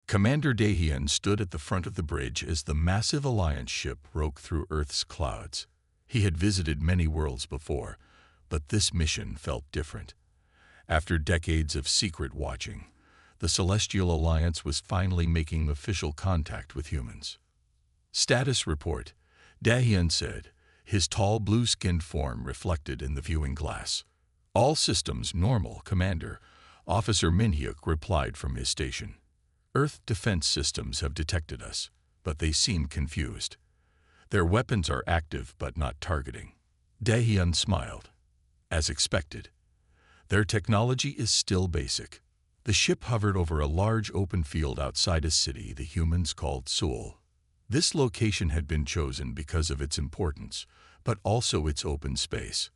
Commander Dahian stood at the front of the bridge as the massive Alliance ship broke through Earth's clouds. He had visited many worlds before, but this mission felt different. After decades of secret watching, the Celestial Alliance was finally making official contact with humans. Status report, Dahian said, his tall blue-skinned form reflected in the viewing glass. All systems normal, Commander, Officer Minhyuk replied from his station. Earth defense systems have detected us, but they seem confused. Their weapons are active but not targeting. Dahian smiled. As expected. Their technology is still basic. The ship hovered over a large open field outside a city the humans called Seoul. This location had been chosen because of its importance, but also its open space.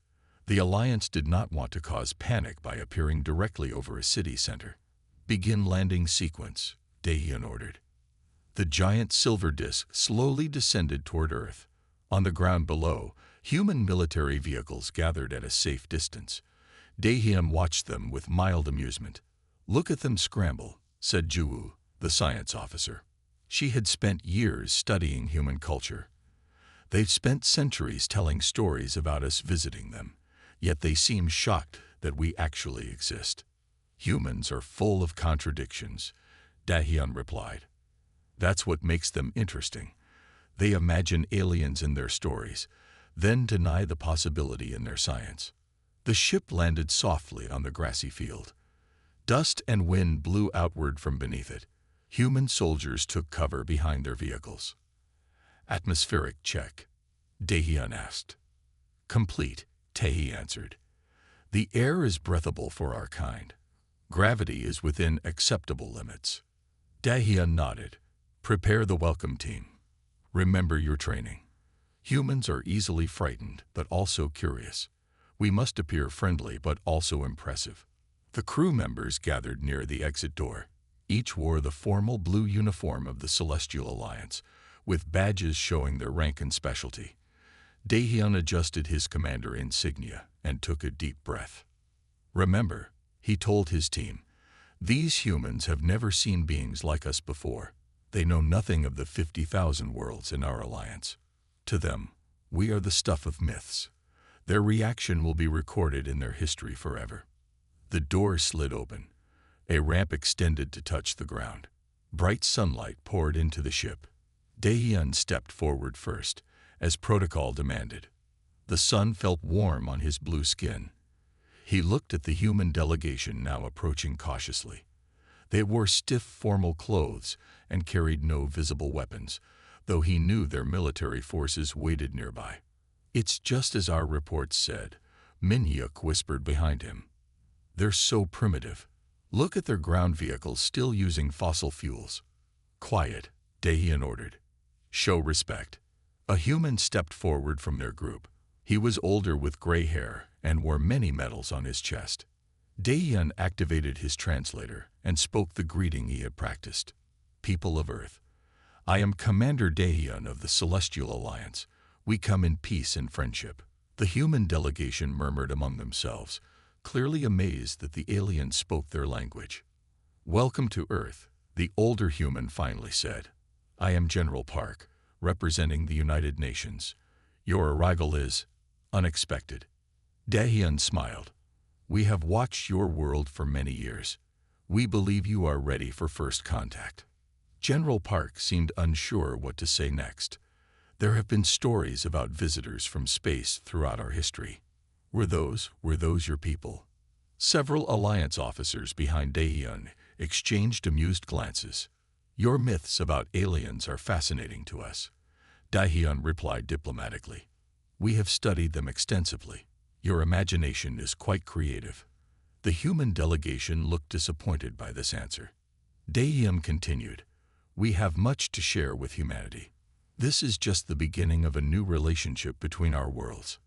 The Alliance did not want to cause panic by appearing directly over a city center. Begin landing sequence, Dahian ordered. The giant silver disk slowly descended toward Earth. On the ground below, human military vehicles gathered at a safe distance. Dahian watched them with mild amusement. Look at them scramble, said Juwoo, the science officer. She had spent years studying human culture. They've spent centuries telling stories about us visiting them, yet they seem shocked that we actually exist. Humans are full of contradictions, Dahian replied. That's what makes them interesting. They imagine aliens in their stories, then deny the possibility in their science. The ship landed softly on the grassy field. Dust and wind blew outward from beneath it. Human soldiers took cover behind their vehicles. Atmospheric check, Dahian asked. Complete, Tahi answered. The air is breathable for our kind. Gravity is within acceptable limits. Dahian nodded. Prepare the welcome team. Remember your training. Humans are easily frightened, but also curious. We must appear friendly, but also impressive. The crew members gathered near the exit door. Each wore the formal blue uniform of the Celestial Alliance, with badges showing their rank and specialty. Dahian adjusted his commander insignia and took a deep breath. Remember, he told his team, these humans have never seen beings like us before. They know nothing of the 50,000 worlds in our alliance. To them, we are the stuff of myths. Their reaction will be recorded in their history forever. The door slid open. A ramp extended to touch the ground. Bright sunlight poured into the ship. Dahian stepped forward first, as protocol demanded. The sun felt warm on his blue skin. He looked at the human delegation now approaching cautiously. They wore stiff formal clothes and carried no visible weapons, though he knew their military forces waited nearby. It's just as our reports said, Minhyuk whispered behind him. They're so primitive. Look at their ground vehicles still using fossil fuels. Quiet, Dahian ordered. Show respect. A human stepped forward from their group. He was older with gray hair and wore many medals on his chest. Dahian activated his translator and spoke the greeting he had practiced. People of Earth, I am Commander Dahian of the Celestial Alliance. We come in peace and friendship. The human delegation murmured among themselves, clearly amazed that the aliens spoke their language. Welcome to Earth, the older human finally said. I am General Park, representing the United Nations. Your arrival is unexpected. Dahian smiled. We have watched your world for many years. We believe you are ready for first contact. General Park seemed unsure what to say next. There have been stories about visitors from space throughout our history. Were those your people? Several Alliance officers behind Dahian exchanged amused glances. Your myths about aliens are fascinating to us, Dahian replied diplomatically. We have studied them extensively. Your imagination is quite creative. The human delegation looked disappointed by this answer. Dahian continued, we have much to share with humanity. This is just the beginning of a new relationship between our worlds.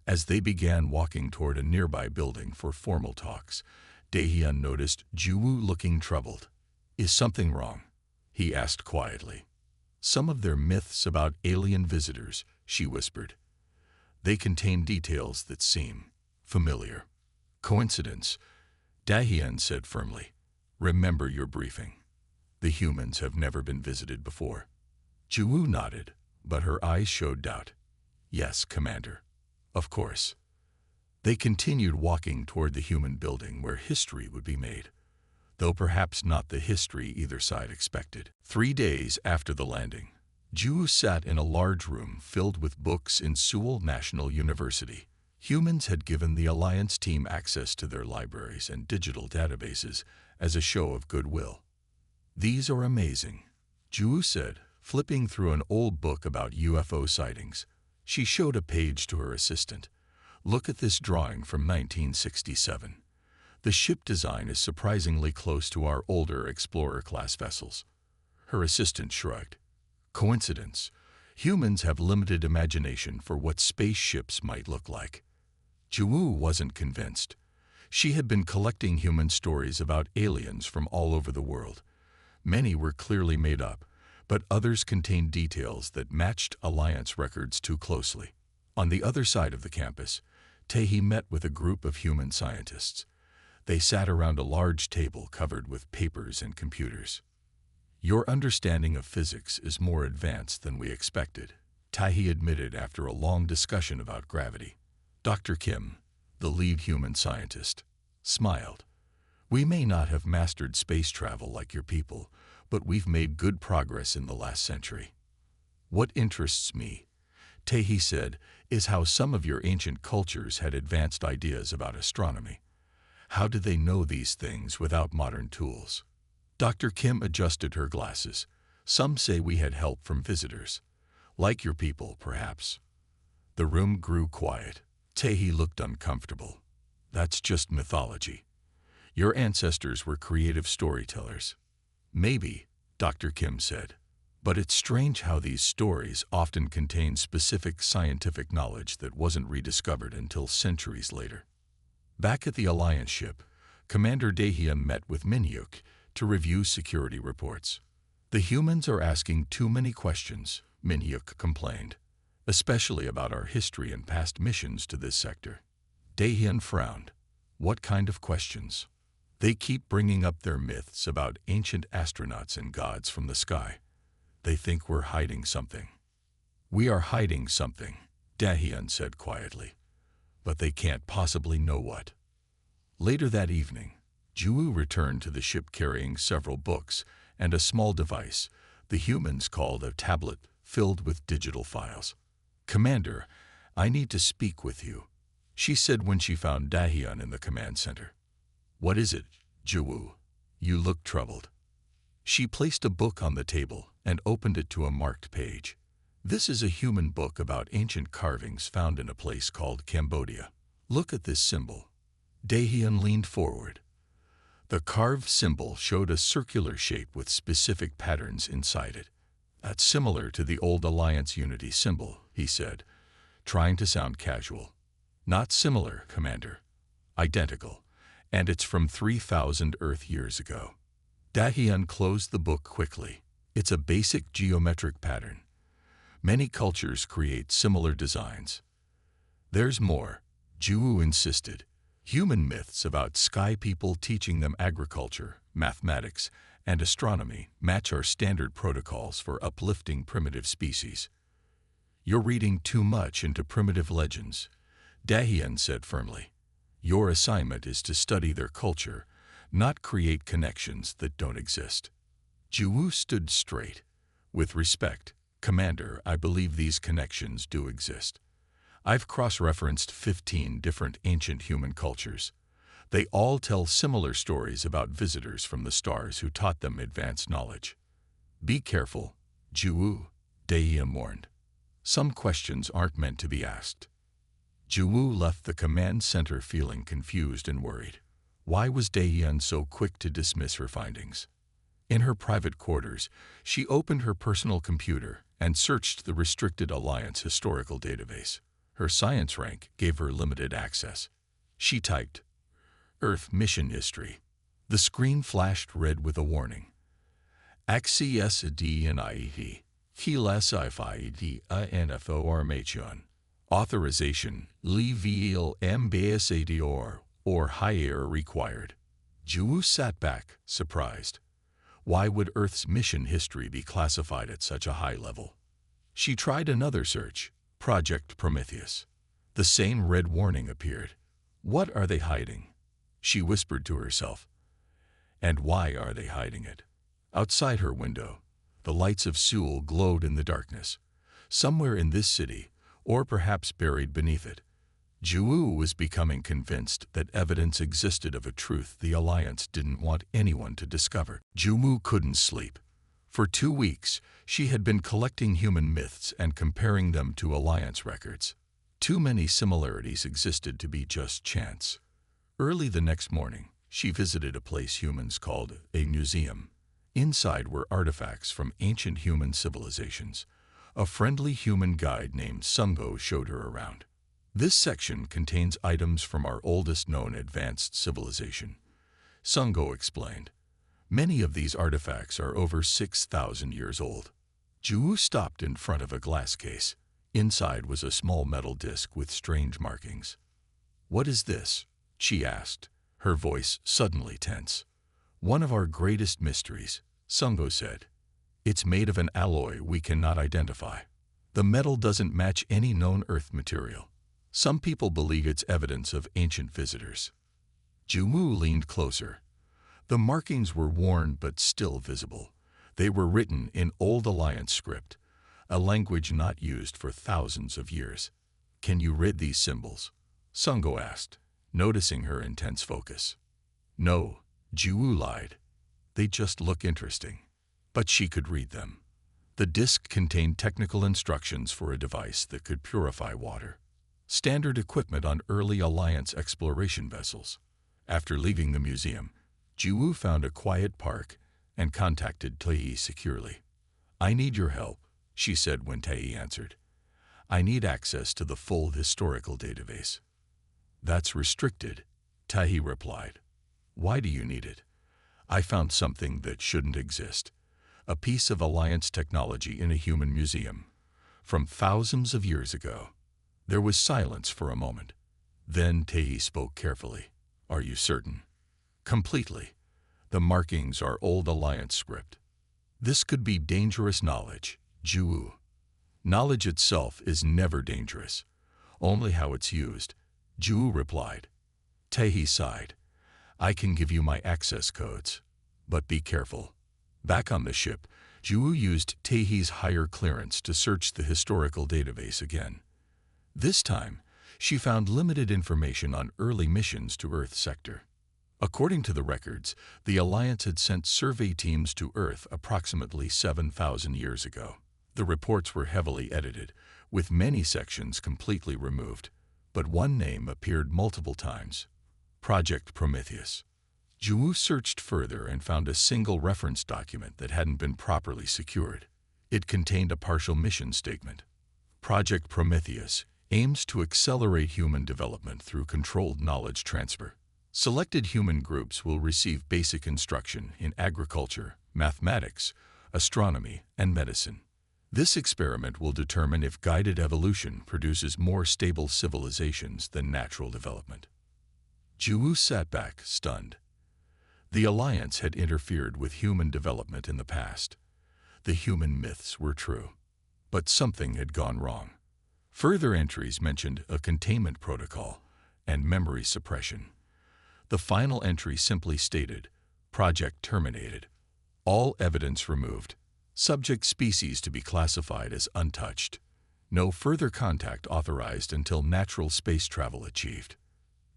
As they began walking toward a nearby building for formal talks, Dahian noticed Juwoo looking troubled. Is something wrong? He asked quietly. Some of their myths about alien visitors, she whispered. They contain details that seem familiar. Coincidence, Dahian said firmly. Remember your briefing. The humans have never been visited before. Juwu nodded, but her eyes showed doubt. Yes, Commander. Of course. They continued walking toward the human building where history would be made, though perhaps not the history either side expected. 3 days after the landing, Juwu sat in a large room filled with books in Seoul National University. Humans had given the Alliance team access to their libraries and digital databases as a show of goodwill. These are amazing, Juwu said, flipping through an old book about UFO sightings. She showed a page to her assistant. Look at this drawing from 1967. The ship design is surprisingly close to our older Explorer-class vessels. Her assistant shrugged. Coincidence. Humans have limited imagination for what spaceships might look like. Juwu wasn't convinced. She had been collecting human stories about aliens from all over the world. Many were clearly made up, but others contained details that matched Alliance records too closely. On the other side of the campus, Tae met with a group of human scientists. They sat around a large table covered with papers and computers. Your understanding of physics is more advanced than we expected, Tae admitted after a long discussion about gravity. Dr. Kim, the lead human scientist, smiled. We may not have mastered space travel like your people, but we've made good progress in the last century. What interests me, Tae said, is how some of your ancient cultures had advanced ideas about astronomy. How did they know these things without modern tools? Dr. Kim adjusted her glasses. Some say we had help from visitors. Like your people, perhaps. The room grew quiet. Tae looked uncomfortable. That's just mythology. Your ancestors were creative storytellers. Maybe, Dr. Kim said. But it's strange how these stories often contain specific scientific knowledge that wasn't rediscovered until centuries later. Back at the Alliance ship, Commander Daehyun met with Minhyuk to review security reports. The humans are asking too many questions, Minhyuk complained, especially about our history and past missions to this sector. Daehyun frowned. What kind of questions? They keep bringing up their myths about ancient astronauts and gods from the sky. They think we're hiding something. We are hiding something, Daehyun said quietly. But they can't possibly know what. Later that evening, Juwu returned to the ship carrying several books and a small device the humans called a tablet filled with digital files. Commander, I need to speak with you, she said when she found Daehyun in the command center. What is it, Juwu? You look troubled. She placed a book on the table and opened it to a marked page. This is a human book about ancient carvings found in a place called Cambodia. Look at this symbol. Daehyun leaned forward. The carved symbol showed a circular shape with specific patterns inside it. That's similar to the old Alliance Unity symbol, he said, trying to sound casual. Not similar, Commander. Identical. And it's from 3,000 Earth years ago. Daehyun closed the book quickly. It's a basic geometric pattern. Many cultures create similar designs. There's more, Juwu insisted. Human myths about sky people teaching them agriculture, mathematics, and astronomy match our standard protocols for uplifting primitive species. You're reading too much into primitive legends, Daehyun said firmly. Your assignment is to study their culture, not create connections that don't exist. Juwu stood straight. With respect, Commander, I believe these connections do exist. I've cross-referenced 15 different ancient human cultures. They all tell similar stories about visitors from the stars who taught them advanced knowledge. Be careful, Juwu, Daehyun warned. Some questions aren't meant to be asked. Juwu left the command center feeling confused and worried. Why was Daehyun so quick to dismiss her findings? In her private quarters, she opened her personal computer and searched the restricted Alliance historical database. Her science rank gave her limited access. She typed, Earth mission history. The screen flashed red with a warning. Access DNIET. Kila Sci-Fi DINFO Armation. Authorization, Level Ambassador or higher required. Juwu sat back, surprised. Why would Earth's mission history be classified at such a high level? She tried another search, Project Prometheus. The same red warning appeared. What are they hiding? She whispered to herself. And why are they hiding it? Outside her window, the lights of Seoul glowed in the darkness. Somewhere in this city, or perhaps buried beneath it, Ju was becoming convinced that evidence existed of a truth the Alliance didn't want anyone to discover. Ju couldn't sleep. For 2 weeks, she had been collecting human myths and comparing them to Alliance records. Too many similarities existed to be just chance. Early the next morning, she visited a place humans called a museum. Inside were artifacts from ancient human civilizations. A friendly human guide named Sungo showed her around. This section contains items from our oldest known advanced civilization, Sungo explained. Many of these artifacts are over 6,000 years old. Ju stopped in front of a glass case. Inside was a small metal disc with strange markings. "What is this?" she asked, her voice suddenly tense. "One of our greatest mysteries," Sungo said. "It's made of an alloy we cannot identify. The metal doesn't match any known Earth material. Some people believe it's evidence of ancient visitors." Ju leaned closer. The markings were worn but still visible. They were written in Old Alliance script, a language not used for thousands of years. "Can you read these symbols?" Sungo asked, noticing her intense focus. "No," Ju lied. "They just look interesting." But she could read them. The disc contained technical instructions for a device that could purify water. Standard equipment on early Alliance exploration vessels. After leaving the museum, Ju found a quiet park and contacted Tae securely. "I need your help," she said when Tae answered. "I need access to the full historical database." "That's restricted," Tae replied. "Why do you need it?" "I found something that shouldn't exist. A piece of Alliance technology in a human museum. From thousands of years ago." There was silence for a moment. Then Tae spoke carefully. "Are you certain?" "Completely. The markings are Old Alliance script." "This could be dangerous knowledge, Ju." "Knowledge itself is never dangerous. Only how it's used," Ju replied. Tae sighed. "I can give you my access codes. But be careful." Back on the ship, Ju used Tae's higher clearance to search the historical database again. This time, she found limited information on early missions to Earth sector. According to the records, the Alliance had sent survey teams to Earth approximately 7,000 years ago. The reports were heavily edited, with many sections completely removed, but one name appeared multiple times: Project Prometheus. Ju searched further and found a single reference document that hadn't been properly secured. It contained a partial mission statement. Project Prometheus aims to accelerate human development through controlled knowledge transfer. Selected human groups will receive basic instruction in agriculture, mathematics, astronomy, and medicine. This experiment will determine if guided evolution produces more stable civilizations than natural development. Ju sat back, stunned. The Alliance had interfered with human development in the past. The human myths were true. But something had gone wrong. Further entries mentioned a containment protocol and memory suppression. The final entry simply stated, "Project terminated. All evidence removed. Subject species to be classified as untouched. No further contact authorized until natural space travel achieved."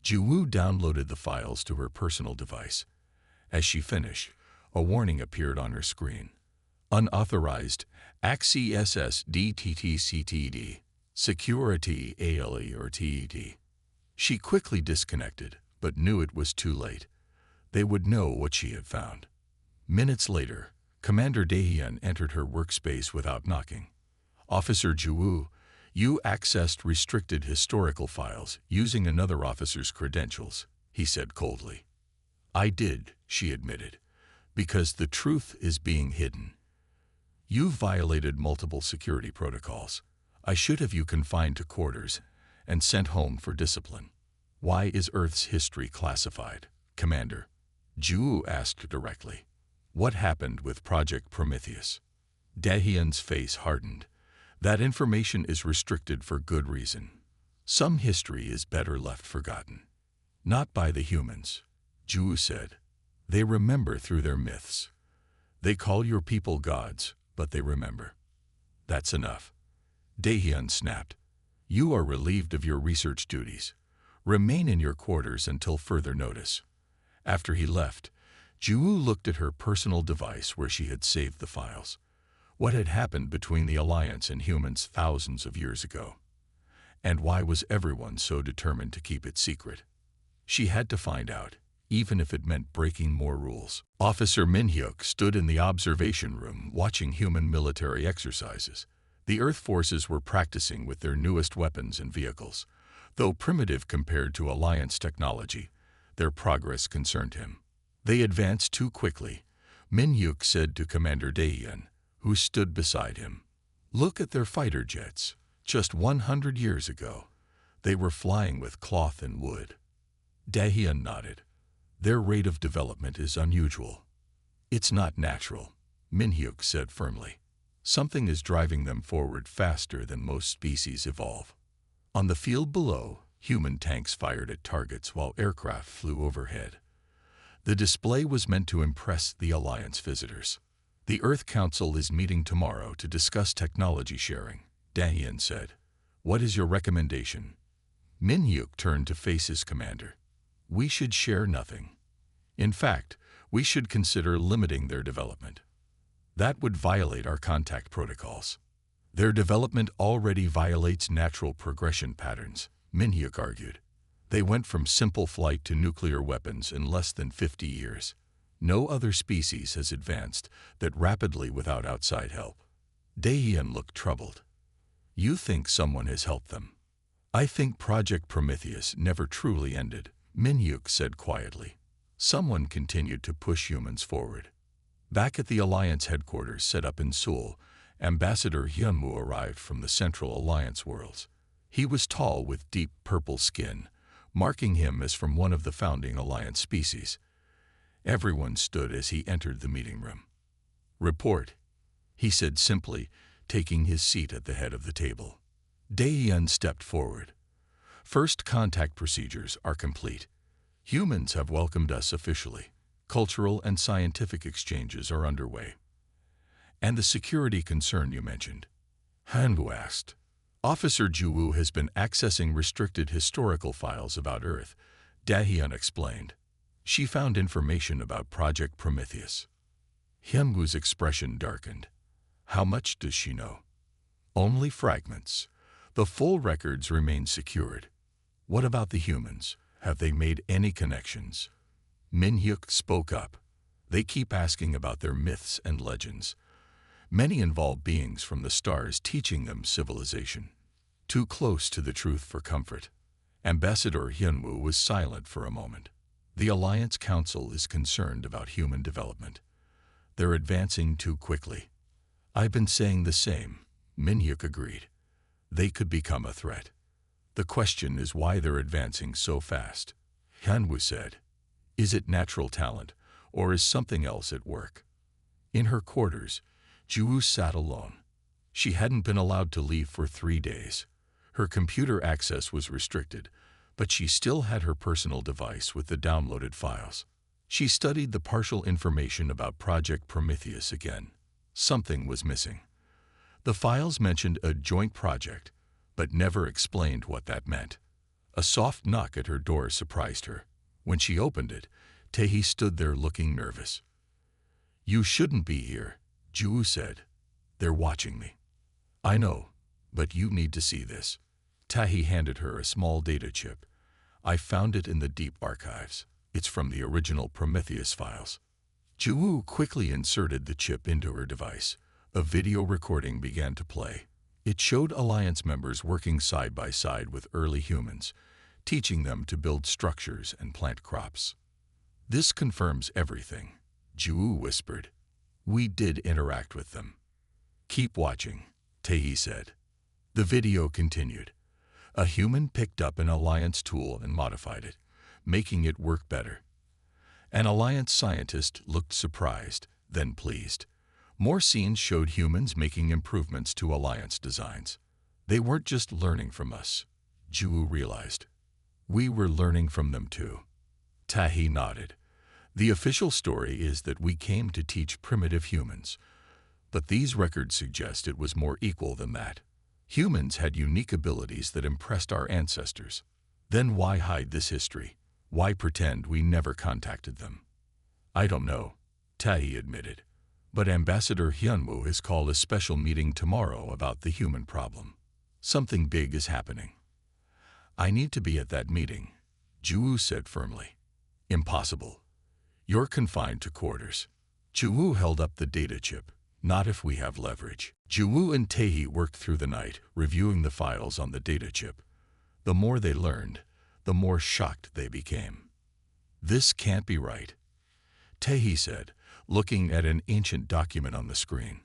Ju downloaded the files to her personal device. As she finished, a warning appeared on her screen. "Unauthorized access DTTCTD. Security ALE or TED." She quickly disconnected, but knew it was too late. They would know what she had found. Minutes later, Commander Daehyun entered her workspace without knocking. "Officer Ju, you accessed restricted historical files using another officer's credentials," he said coldly. "I did," she admitted, "because the truth is being hidden. You've violated multiple security protocols. I should have you confined to quarters and sent home for discipline." "Why is Earth's history classified, Commander?" Ju asked directly. What happened with Project Prometheus? Dahian's face hardened. That information is restricted for good reason. Some history is better left forgotten. Not by the humans, Ju said. They remember through their myths. They call your people gods, but they remember. That's enough. Dahian snapped. You are relieved of your research duties. Remain in your quarters until further notice. After he left, Ju looked at her personal device where she had saved the files. What had happened between the Alliance and humans thousands of years ago? And why was everyone so determined to keep it secret? She had to find out, even if it meant breaking more rules. Officer Minhyuk stood in the observation room watching human military exercises. The Earth forces were practicing with their newest weapons and vehicles. Though primitive compared to Alliance technology, their progress concerned him. They advanced too quickly, Minhyuk said to Commander Dahian, who stood beside him. Look at their fighter jets. Just 100 years ago, they were flying with cloth and wood. Dahian nodded. Their rate of development is unusual. It's not natural, Minhyuk said firmly. Something is driving them forward faster than most species evolve. On the field below, human tanks fired at targets while aircraft flew overhead. The display was meant to impress the Alliance visitors. The Earth Council is meeting tomorrow to discuss technology sharing, Dahian said. What is your recommendation? Minhyuk turned to face his commander. We should share nothing. In fact, we should consider limiting their development. That would violate our contact protocols. Their development already violates natural progression patterns, Minhyuk argued. They went from simple flight to nuclear weapons in less than 50 years. No other species has advanced that rapidly without outside help. Dahian looked troubled. You think someone has helped them? I think Project Prometheus never truly ended, Minhyuk said quietly. Someone continued to push humans forward. Back at the Alliance headquarters set up in Seoul, Ambassador Hyunwoo arrived from the Central Alliance worlds. He was tall with deep purple skin, marking him as from one of the founding Alliance species. Everyone stood as he entered the meeting room. Report, he said simply, taking his seat at the head of the table. Dahian stepped forward. First contact procedures are complete. Humans have welcomed us officially. Cultural and scientific exchanges are underway. And the security concern you mentioned? Hanwoo asked. Officer Ju has been accessing restricted historical files about Earth, Dahian explained. She found information about Project Prometheus. Hyunwoo's expression darkened. How much does she know? Only fragments. The full records remain secured. What about the humans? Have they made any connections? Minhyuk spoke up. They keep asking about their myths and legends. Many involve beings from the stars teaching them civilization. Too close to the truth for comfort. Ambassador Hyunwoo was silent for a moment. The Alliance Council is concerned about human development. They're advancing too quickly. I've been saying the same, Minhyuk agreed. They could become a threat. The question is why they're advancing so fast. Hyunwoo said. Is it natural talent, or is something else at work? In her quarters, Ju sat alone. She hadn't been allowed to leave for 3 days. Her computer access was restricted, but she still had her personal device with the downloaded files. She studied the partial information about Project Prometheus again. Something was missing. The files mentioned a joint project, but never explained what that meant. A soft knock at her door surprised her. When she opened it, Tae stood there looking nervous. You shouldn't be here, Ju said. They're watching me. I know, but you need to see this. Tae handed her a small data chip. I found it in the deep archives. It's from the original Prometheus files. Ju quickly inserted the chip into her device. A video recording began to play. It showed Alliance members working side by side with early humans, teaching them to build structures and plant crops. This confirms everything, Ju whispered. We did interact with them. Keep watching, Tae said. The video continued. A human picked up an Alliance tool and modified it, making it work better. An Alliance scientist looked surprised, then pleased. More scenes showed humans making improvements to Alliance designs. They weren't just learning from us, Ju realized. We were learning from them too. Tahi nodded. The official story is that we came to teach primitive humans, but these records suggest it was more equal than that. Humans had unique abilities that impressed our ancestors. Then why hide this history? Why pretend we never contacted them? I don't know, Tahi admitted, but Ambassador Hyunwoo has called a special meeting tomorrow about the human problem. Something big is happening. I need to be at that meeting, Ju said firmly. Impossible. You're confined to quarters. Ju held up the data chip. Not if we have leverage. Ju and Tahi worked through the night, reviewing the files on the data chip. The more they learned, the more shocked they became. This can't be right, Tahi said, looking at an ancient document on the screen.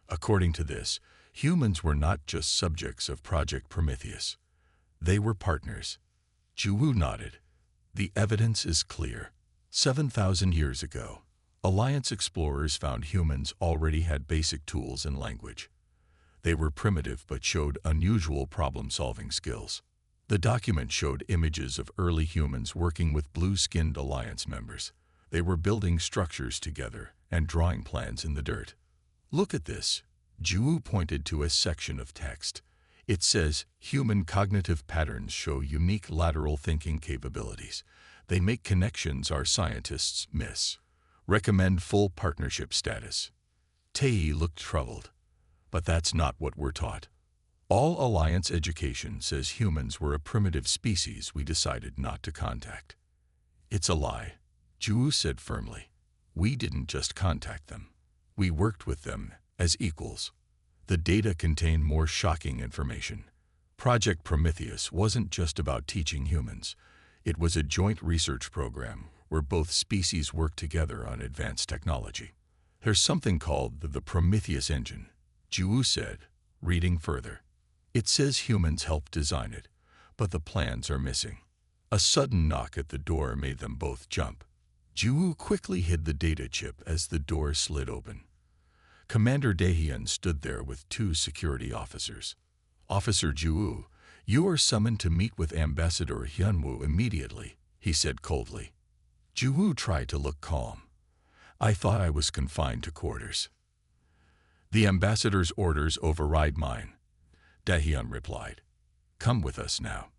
According to this, humans were not just subjects of Project Prometheus. They were partners. Ju nodded. The evidence is clear. 7,000 years ago, Alliance explorers found humans already had basic tools and language. They were primitive but showed unusual problem-solving skills. The document showed images of early humans working with blue-skinned Alliance members. They were building structures together and drawing plans in the dirt. Look at this. Ju pointed to a section of text. It says, human cognitive patterns show unique lateral thinking capabilities. They make connections our scientists miss. Recommend full partnership status. Tahi looked troubled. But that's not what we're taught. All Alliance education says humans were a primitive species we decided not to contact. It's a lie, Ju said firmly. We didn't just contact them. We worked with them as equals. The data contained more shocking information. Project Prometheus wasn't just about teaching humans. It was a joint research program where both species worked together on advanced technology. There's something called the Prometheus engine, Ju said, reading further. It says humans helped design it, but the plans are missing. A sudden knock at the door made them both jump. Ju quickly hid the data chip as the door slid open. Commander Daehyun stood there with 2 security officers. Officer Ju, you are summoned to meet with Ambassador Hyunwoo immediately, he said coldly. Ju tried to look calm. I thought I was confined to quarters. The ambassador's orders override mine, Daehyun replied. Come with us now.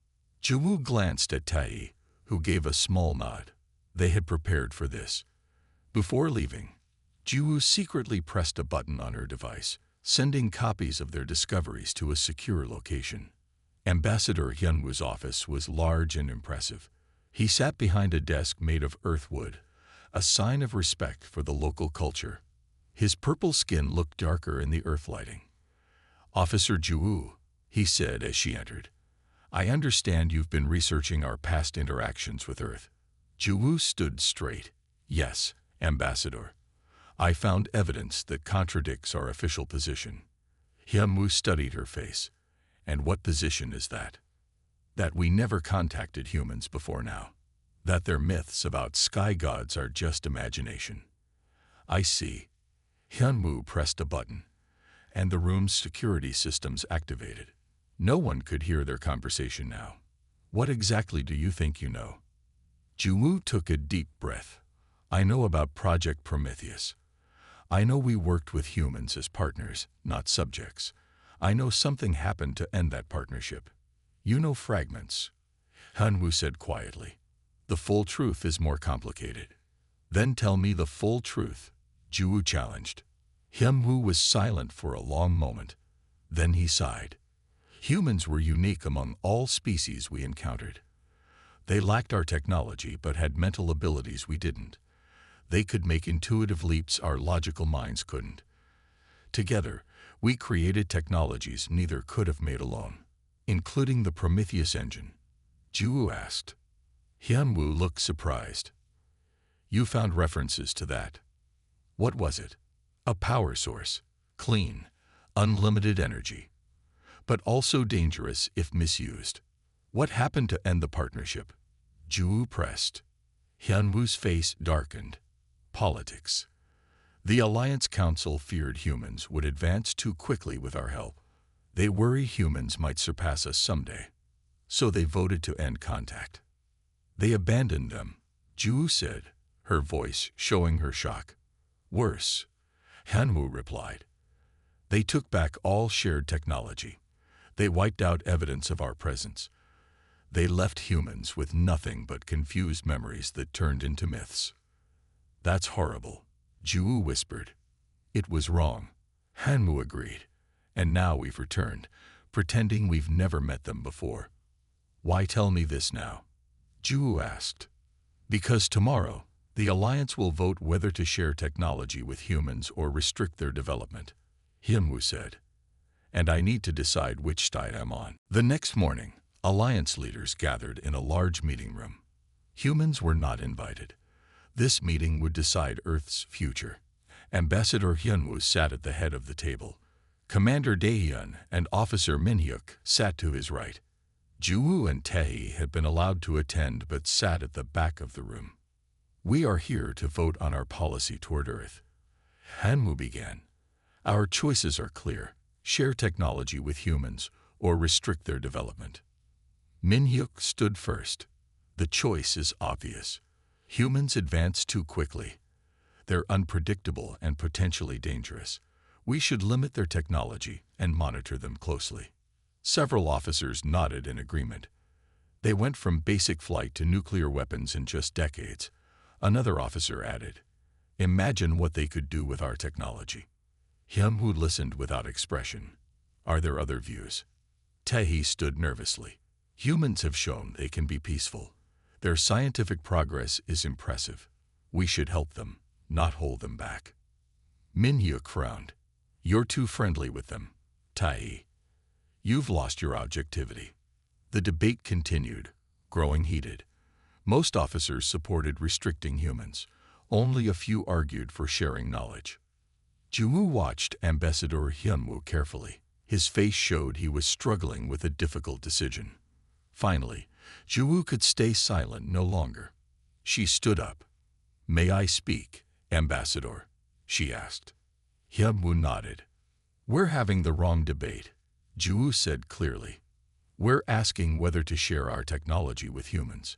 Ju glanced at Tahi, who gave a small nod. They had prepared for this. Before leaving, Ju secretly pressed a button on her device, sending copies of their discoveries to a secure location. Ambassador Hyunwoo's office was large and impressive. He sat behind a desk made of earthwood, a sign of respect for the local culture. His purple skin looked darker in the earth lighting. Officer Ju, he said as she entered, I understand you've been researching our past interactions with Earth. Ju stood straight. Yes, Ambassador. I found evidence that contradicts our official position. Hyunwoo studied her face. And what position is that? That we never contacted humans before now. That their myths about sky gods are just imagination. I see. Hyunwoo pressed a button, and the room's security systems activated. No one could hear their conversation now. What exactly do you think you know? Ju took a deep breath. I know about Project Prometheus. I know we worked with humans as partners, not subjects. I know something happened to end that partnership. You know fragments. Hyunwoo said quietly. The full truth is more complicated. Then tell me the full truth, Ju challenged. Hyunwoo was silent for a long moment. Then he sighed. Humans were unique among all species we encountered. They lacked our technology but had mental abilities we didn't. They could make intuitive leaps our logical minds couldn't. Together, we created technologies neither could have made alone, including the Prometheus engine. Ju asked. Hyunwoo looked surprised. You found references to that. What was it? A power source, clean, unlimited energy, but also dangerous if misused. What happened to end the partnership? Ju pressed. Hyunwoo's face darkened. Politics. The Alliance Council feared humans would advance too quickly with our help. They worry humans might surpass us someday. So they voted to end contact. They abandoned them, Ju said, her voice showing her shock. Worse, Hanwoo replied. They took back all shared technology. They wiped out evidence of our presence. They left humans with nothing but confused memories that turned into myths. That's horrible, Ju whispered. It was wrong, Hanwoo agreed. And now we've returned, pretending we've never met them before. Why tell me this now? Ju asked. Because tomorrow, the Alliance will vote whether to share technology with humans or restrict their development, Hanwoo said. And I need to decide which side I'm on. The next morning, Alliance leaders gathered in a large meeting room. Humans were not invited. This meeting would decide Earth's future. Ambassador Hyunwoo sat at the head of the table. Commander Daehyun and Officer Minhyuk sat to his right. Ju and Tae had been allowed to attend but sat at the back of the room. We are here to vote on our policy toward Earth. Hanwoo began. Our choices are clear. Share technology with humans or restrict their development. Minhyuk stood first. The choice is obvious. Humans advance too quickly. They're unpredictable and potentially dangerous. We should limit their technology and monitor them closely. Several officers nodded in agreement. They went from basic flight to nuclear weapons in just decades. Another officer added, Imagine what they could do with our technology. Hyunwoo listened without expression. Are there other views? Tae stood nervously. Humans have shown they can be peaceful. Their scientific progress is impressive. We should help them, not hold them back. Minhyuk frowned. You're too friendly with them, Tae. You've lost your objectivity. The debate continued, growing heated. Most officers supported restricting humans. Only a few argued for sharing knowledge. Ju watched Ambassador Hyunwoo carefully. His face showed he was struggling with a difficult decision. Finally, Ju could stay silent no longer. She stood up. May I speak, Ambassador? She asked. Hyunwoo nodded. We're having the wrong debate, Ju said clearly. We're asking whether to share our technology with humans,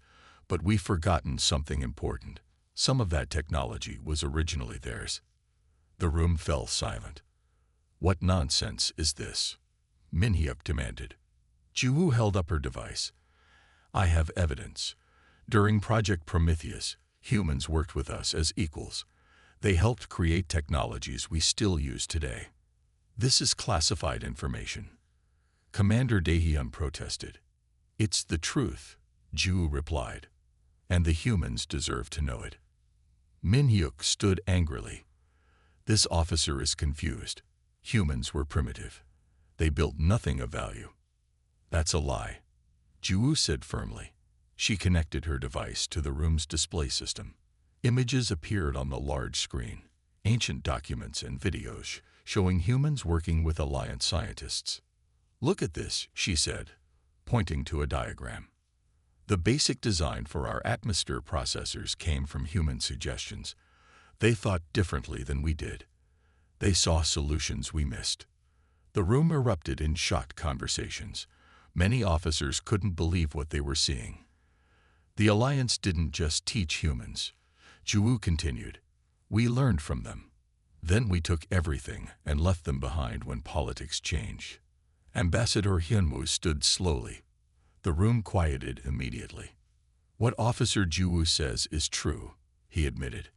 but we've forgotten something important. Some of that technology was originally theirs. The room fell silent. What nonsense is this? Minhyuk demanded. Ju held up her device. I have evidence. During Project Prometheus, humans worked with us as equals. They helped create technologies we still use today. This is classified information. Commander Daehyun protested. It's the truth, Ju replied. And the humans deserve to know it. Minhyuk stood angrily. This officer is confused. Humans were primitive. They built nothing of value. That's a lie, Ju said firmly. She connected her device to the room's display system. Images appeared on the large screen, ancient documents and videos showing humans working with Alliance scientists. Look at this, she said, pointing to a diagram. The basic design for our atmosphere processors came from human suggestions. They thought differently than we did. They saw solutions we missed. The room erupted in shocked conversations. Many officers couldn't believe what they were seeing. The Alliance didn't just teach humans. Ju continued. We learned from them. Then we took everything and left them behind when politics changed. Ambassador Hyunwoo stood slowly. The room quieted immediately. What Officer Ju says is true, he admitted.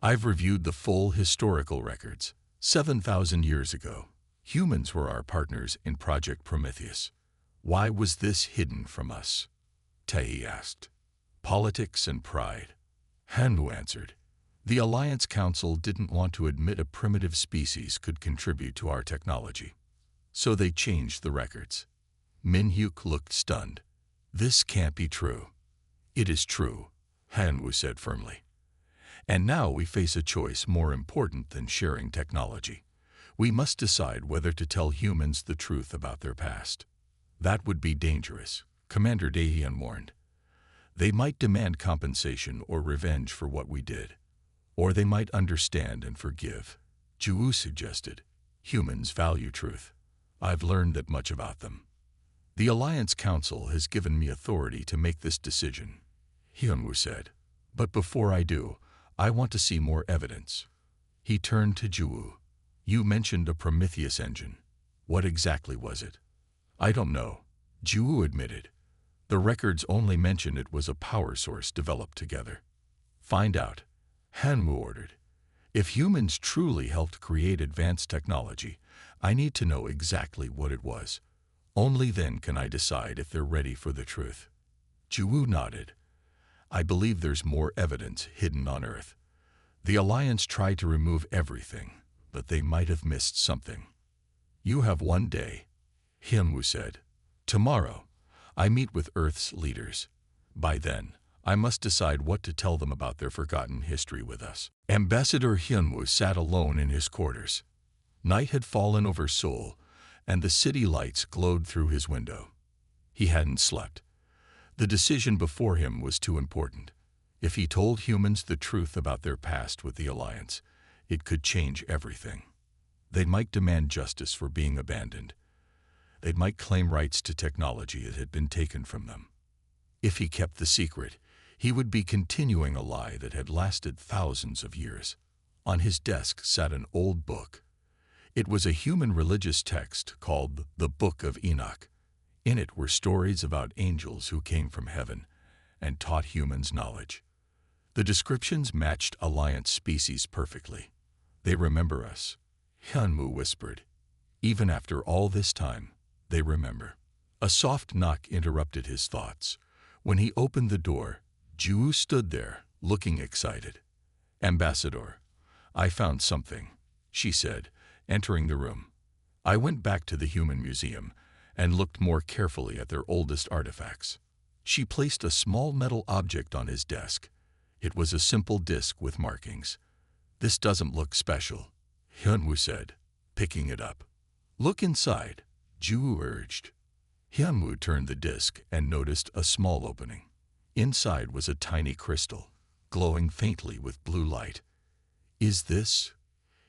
I've reviewed the full historical records. 7,000 years ago, humans were our partners in Project Prometheus. Why was this hidden from us? Tae asked. Politics and pride. Hanwoo answered. The Alliance Council didn't want to admit a primitive species could contribute to our technology. So they changed the records. Minhyuk looked stunned. This can't be true. It is true, Hanwoo said firmly. And now we face a choice more important than sharing technology. We must decide whether to tell humans the truth about their past. That would be dangerous, Commander Daehyun warned. They might demand compensation or revenge for what we did. Or they might understand and forgive. Ju suggested. Humans value truth. I've learned that much about them. The Alliance Council has given me authority to make this decision, Hyunwoo said. But before I do, I want to see more evidence. He turned to Ju. You mentioned a Prometheus engine. What exactly was it? I don't know, Ju admitted. The records only mention it was a power source developed together. Find out, Hyunwoo ordered. If humans truly helped create advanced technology, I need to know exactly what it was. Only then can I decide if they're ready for the truth. Ju nodded. I believe there's more evidence hidden on Earth. The Alliance tried to remove everything, but they might have missed something. You have one day, Hyunwoo said. Tomorrow, I meet with Earth's leaders. By then, I must decide what to tell them about their forgotten history with us. Ambassador Hyunwoo sat alone in his quarters. Night had fallen over Seoul, and the city lights glowed through his window. He hadn't slept. The decision before him was too important. If he told humans the truth about their past with the Alliance, it could change everything. They might demand justice for being abandoned. They might claim rights to technology that had been taken from them. If he kept the secret, he would be continuing a lie that had lasted thousands of years. On his desk sat an old book. It was a human religious text called the Book of Enoch. In it were stories about angels who came from heaven and taught humans knowledge. The descriptions matched Alliance species perfectly. They remember us, Hyunwoo whispered. Even after all this time, they remember. A soft knock interrupted his thoughts. When he opened the door, Ju stood there, looking excited. Ambassador, I found something, she said, entering the room. I went back to the Human Museum and looked more carefully at their oldest artifacts. She placed a small metal object on his desk. It was a simple disc with markings. This doesn't look special, Hyunwoo said, picking it up. Look inside, Ju urged. Hyunwoo turned the disc and noticed a small opening. Inside was a tiny crystal, glowing faintly with blue light. Is this?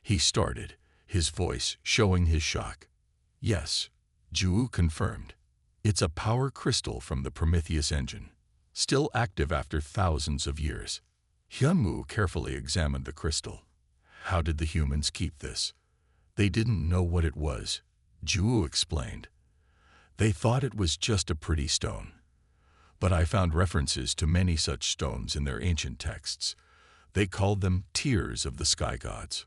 He started, his voice showing his shock. Yes, Ju confirmed. It's a power crystal from the Prometheus engine, still active after thousands of years. Hyunwoo carefully examined the crystal. How did the humans keep this? They didn't know what it was, Ju explained. They thought it was just a pretty stone. But I found references to many such stones in their ancient texts. They called them tears of the sky gods.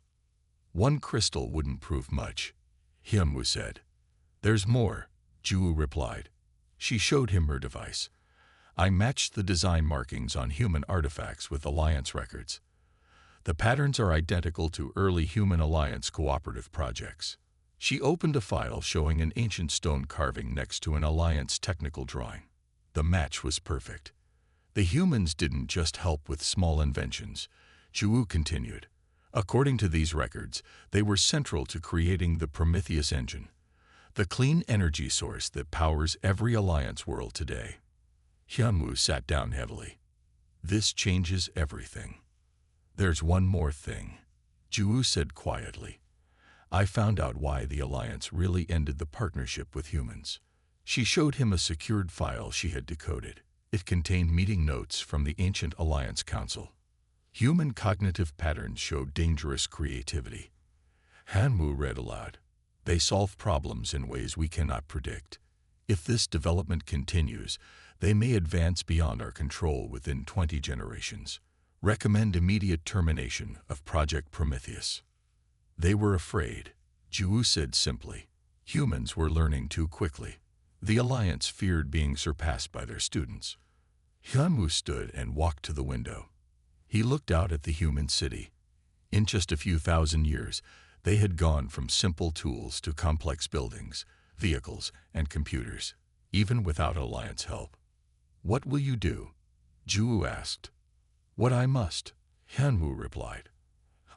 One crystal wouldn't prove much, Hyunwoo said. There's more, Ju replied. She showed him her device. I matched the design markings on human artifacts with Alliance records. The patterns are identical to early Human Alliance cooperative projects. She opened a file showing an ancient stone carving next to an Alliance technical drawing. The match was perfect. The humans didn't just help with small inventions, Ju continued. According to these records, they were central to creating the Prometheus engine, the clean energy source that powers every Alliance world today. Hyunwoo sat down heavily. This changes everything. There's one more thing, Ju said quietly. I found out why the Alliance really ended the partnership with humans. She showed him a secured file she had decoded. It contained meeting notes from the ancient Alliance Council. Human cognitive patterns show dangerous creativity. Hyunwoo read aloud. They solve problems in ways we cannot predict. If this development continues, they may advance beyond our control within 20 generations. Recommend immediate termination of Project Prometheus. They were afraid, Ju said simply. Humans were learning too quickly. The Alliance feared being surpassed by their students. Hyunwoo stood and walked to the window. He looked out at the human city. In just a few thousand years, they had gone from simple tools to complex buildings, vehicles, and computers, even without Alliance help. What will you do? Ju asked. What I must, Hyunwoo replied.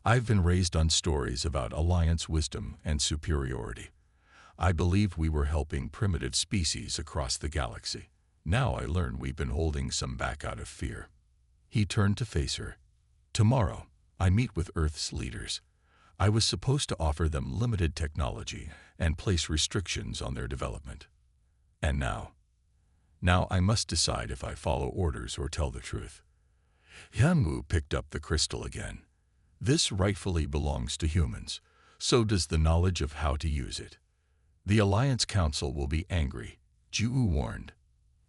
I've been raised on stories about Alliance wisdom and superiority. I believe we were helping primitive species across the galaxy. Now I learn we've been holding some back out of fear. He turned to face her. Tomorrow, I meet with Earth's leaders. I was supposed to offer them limited technology and place restrictions on their development. And now I must decide if I follow orders or tell the truth. Hyunwoo picked up the crystal again. This rightfully belongs to humans. So does the knowledge of how to use it. The Alliance Council will be angry, Ju warned.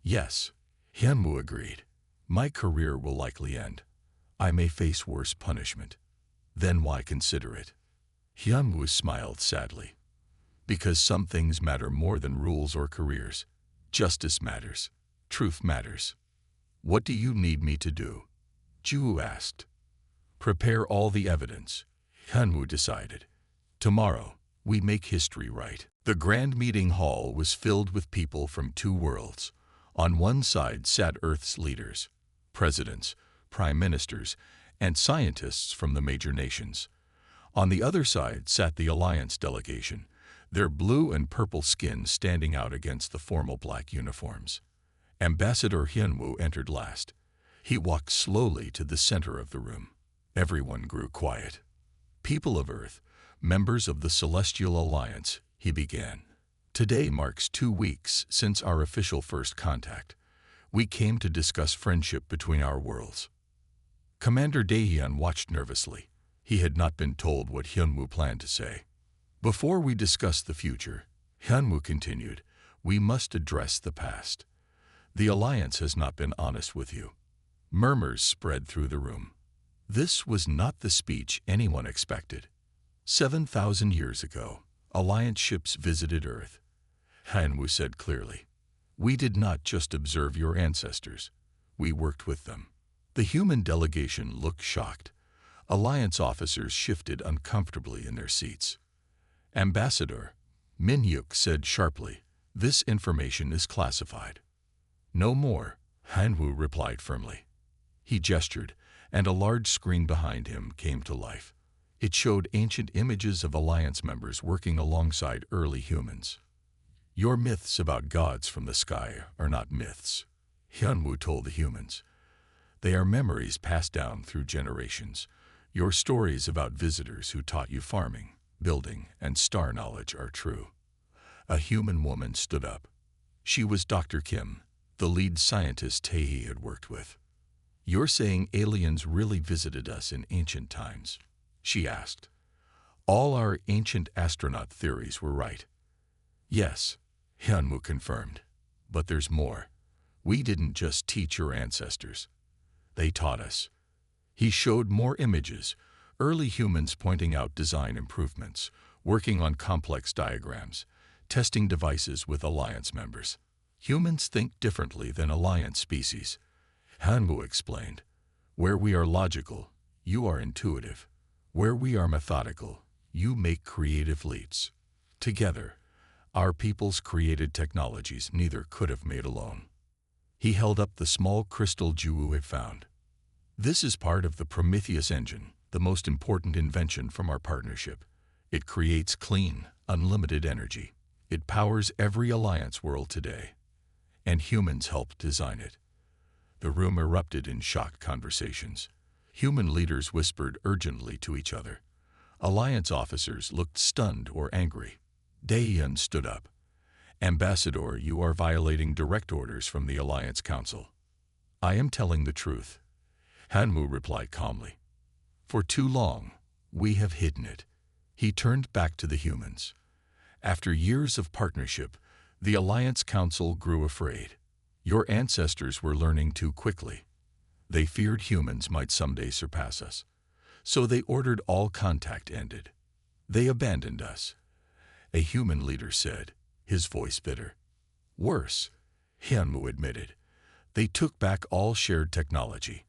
Yes, Hyunwoo agreed. My career will likely end. I may face worse punishment. Then why consider it? Hyunwoo smiled sadly. Because some things matter more than rules or careers. Justice matters. Truth matters. What do you need me to do? Ju asked. Prepare all the evidence, Hyunwoo decided. Tomorrow, we make history right. The grand meeting hall was filled with people from two worlds. On one side sat Earth's leaders, presidents, prime ministers, and scientists from the major nations. On the other side sat the Alliance delegation, their blue and purple skin standing out against the formal black uniforms. Ambassador Hyunwoo entered last. He walked slowly to the center of the room. Everyone grew quiet. People of Earth, members of the Celestial Alliance, he began. Today marks 2 weeks since our official first contact. We came to discuss friendship between our worlds. Commander Daehyun watched nervously. He had not been told what Hyunwoo planned to say. Before we discuss the future, Hyunwoo continued, we must address the past. The Alliance has not been honest with you. Murmurs spread through the room. This was not the speech anyone expected. 7,000 years ago, Alliance ships visited Earth. Hyunwoo said clearly, we did not just observe your ancestors. We worked with them. The human delegation looked shocked. Alliance officers shifted uncomfortably in their seats. Ambassador, Min-hyuk said sharply, this information is classified. No more, Hyunwoo replied firmly. He gestured, and a large screen behind him came to life. It showed ancient images of Alliance members working alongside early humans. Your myths about gods from the sky are not myths, Hyunwoo told the humans. They are memories passed down through generations. Your stories about visitors who taught you farming, building, and star knowledge are true. A human woman stood up. She was Dr. Kim, the lead scientist Tae had worked with. You're saying aliens really visited us in ancient times? She asked. All our ancient astronaut theories were right. Yes, Hyunwoo confirmed. But there's more. We didn't just teach your ancestors. They taught us. He showed more images, early humans pointing out design improvements, working on complex diagrams, testing devices with Alliance members. Humans think differently than Alliance species. Hyunwoo explained. Where we are logical, you are intuitive. Where we are methodical, you make creative leaps. Together, our peoples created technologies neither could have made alone. He held up the small crystal Ju had found. This is part of the Prometheus engine, the most important invention from our partnership. It creates clean, unlimited energy. It powers every Alliance world today. And humans helped design it. The room erupted in shocked conversations. Human leaders whispered urgently to each other. Alliance officers looked stunned or angry. Daehyun stood up. Ambassador, you are violating direct orders from the Alliance Council. I am telling the truth. Hyunwoo replied calmly. For too long, we have hidden it. He turned back to the humans. After years of partnership, the Alliance Council grew afraid. Your ancestors were learning too quickly. They feared humans might someday surpass us. So they ordered all contact ended. They abandoned us. A human leader said, his voice bitter. Worse, Hyunwoo admitted. They took back all shared technology.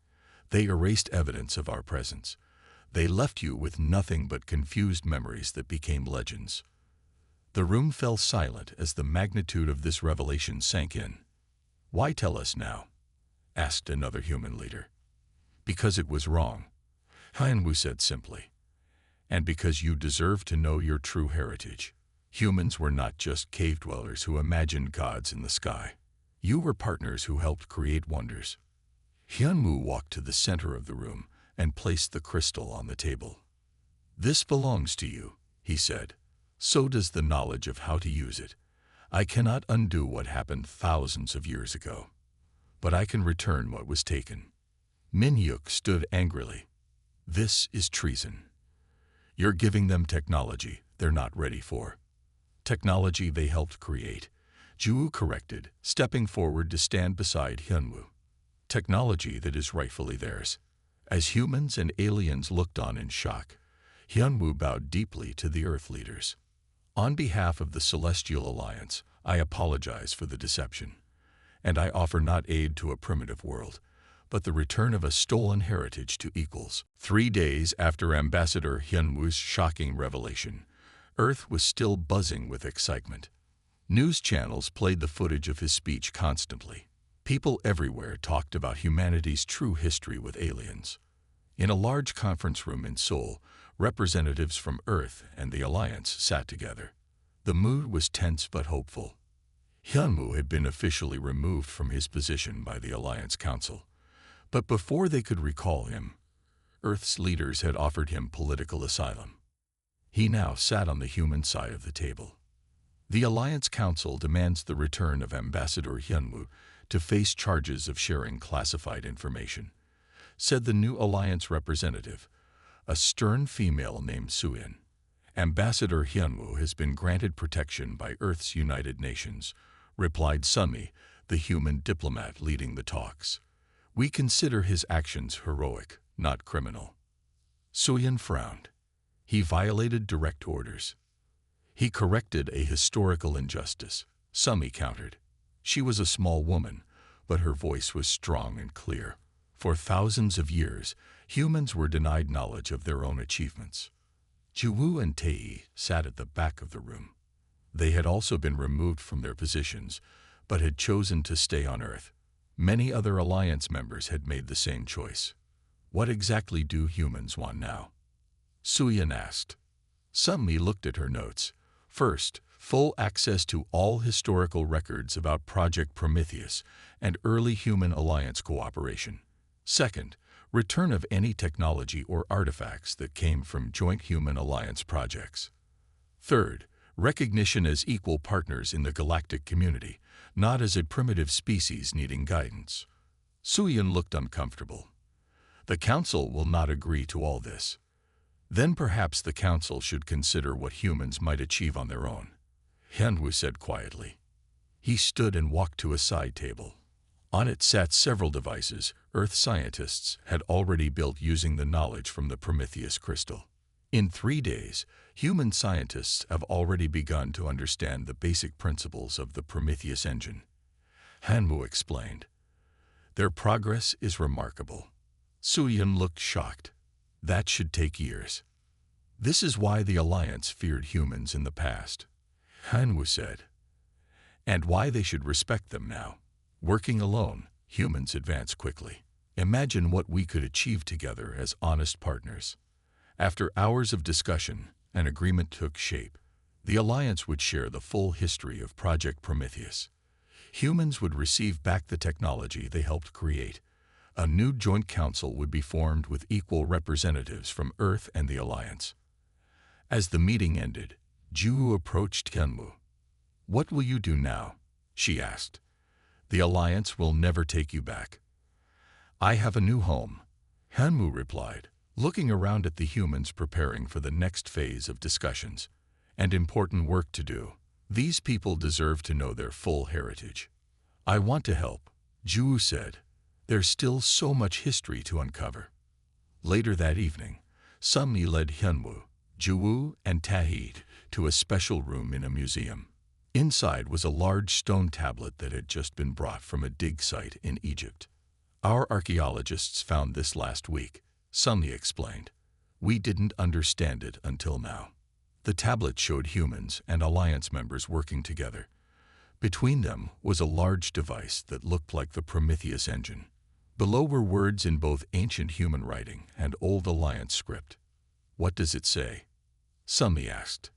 They erased evidence of our presence. They left you with nothing but confused memories that became legends. The room fell silent as the magnitude of this revelation sank in. Why tell us now? Asked another human leader. Because it was wrong, Hyunwoo said simply. And because you deserve to know your true heritage. Humans were not just cave dwellers who imagined gods in the sky. You were partners who helped create wonders. Hyunwoo walked to the center of the room, and placed the crystal on the table. "This belongs to you," he said. "So does the knowledge of how to use it. I cannot undo what happened thousands of years ago, but I can return what was taken." Minyuk stood angrily. "This is treason. You're giving them technology they're not ready for. Technology they helped create," Ju corrected, stepping forward to stand beside Hyunwoo. "Technology that is rightfully theirs." As humans and aliens looked on in shock, Hyunwoo bowed deeply to the Earth leaders. "On behalf of the Celestial Alliance, I apologize for the deception, and I offer not aid to a primitive world, but the return of a stolen heritage to equals." 3 days after Ambassador Hyunwoo's shocking revelation, Earth was still buzzing with excitement. News channels played the footage of his speech constantly. People everywhere talked about humanity's true history with aliens. In a large conference room in Seoul, representatives from Earth and the Alliance sat together. The mood was tense but hopeful. Hyunwoo had been officially removed from his position by the Alliance Council, but before they could recall him, Earth's leaders had offered him political asylum. He now sat on the human side of the table. "The Alliance Council demands the return of Ambassador Hyunwoo to face charges of sharing classified information," said the new Alliance representative, a stern female named Suyin. "Ambassador Hyunwoo has been granted protection by Earth's United Nations," replied Sumi, the human diplomat leading the talks. "We consider his actions heroic, not criminal." Suyin frowned. He violated direct orders. He corrected a historical injustice, Sumi countered. She was a small woman, but her voice was strong and clear. For thousands of years, humans were denied knowledge of their own achievements. Jiwoo and Tae sat at the back of the room. They had also been removed from their positions, but had chosen to stay on Earth. Many other Alliance members had made the same choice. "What exactly do humans want now?" Suyin asked. Sumi looked at her notes. First, full access to all historical records about Project Prometheus and early human Alliance cooperation. Second, return of any technology or artifacts that came from joint human Alliance projects. Third, recognition as equal partners in the galactic community, not as a primitive species needing guidance. Suyin looked uncomfortable. "The Council will not agree to all this. Then perhaps the Council should consider what humans might achieve on their own," Hyunwoo said quietly. He stood and walked to a side table. On it sat several devices Earth scientists had already built using the knowledge from the Prometheus crystal. In 3 days, human scientists have already begun to understand the basic principles of the Prometheus engine. Hyunwoo explained. "Their progress is remarkable." Suyin looked shocked. "That should take years." "This is why the Alliance feared humans in the past," Hyunwoo said, "and why they should respect them now. Working alone, humans advance quickly. Imagine what we could achieve together as honest partners." After hours of discussion, an agreement took shape. The Alliance would share the full history of Project Prometheus. Humans would receive back the technology they helped create. A new joint council would be formed with equal representatives from Earth and the Alliance. As the meeting ended, Ju approached Hyunwoo. "What will you do now?" she asked. "The Alliance will never take you back." "I have a new home," Hyunwoo replied, looking around at the humans preparing for the next phase of discussions. "And important work to do. These people deserve to know their full heritage." "I want to help," Ju said. "There's still so much history to uncover." Later that evening, Sumi led Hyunwoo, Jiwoo, and Tae to a special room in a museum. Inside was a large stone tablet that had just been brought from a dig site in Egypt. "Our archaeologists found this last week," Sumi explained. "We didn't understand it until now." The tablet showed humans and Alliance members working together. Between them was a large device that looked like the Prometheus engine. Below were words in both ancient human writing and old Alliance script. "What does it say?" Sumi asked.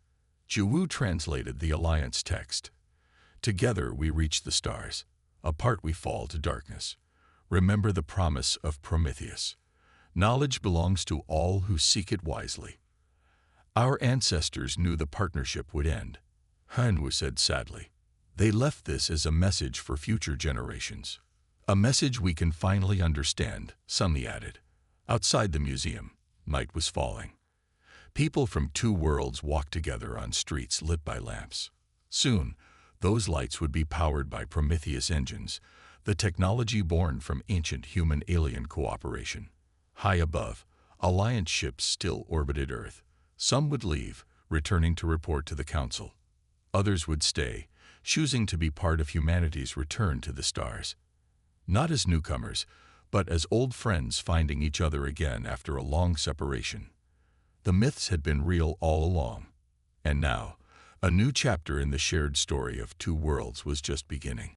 Jiwoo translated the Alliance text. "Together we reach the stars. Apart we fall to darkness. Remember the promise of Prometheus. Knowledge belongs to all who seek it wisely. Our ancestors knew the partnership would end, Hanwu said sadly. They left this as a message for future generations. A message we can finally understand, Sunny added. Outside the museum, night was falling. People from two worlds walked together on streets lit by lamps. Soon, those lights would be powered by Prometheus engines, the technology born from ancient human-alien cooperation. High above, Alliance ships still orbited Earth. Some would leave, returning to report to the Council. Others would stay, choosing to be part of humanity's return to the stars. Not as newcomers, but as old friends finding each other again after a long separation. The myths had been real all along. And now, a new chapter in the shared story of two worlds was just beginning.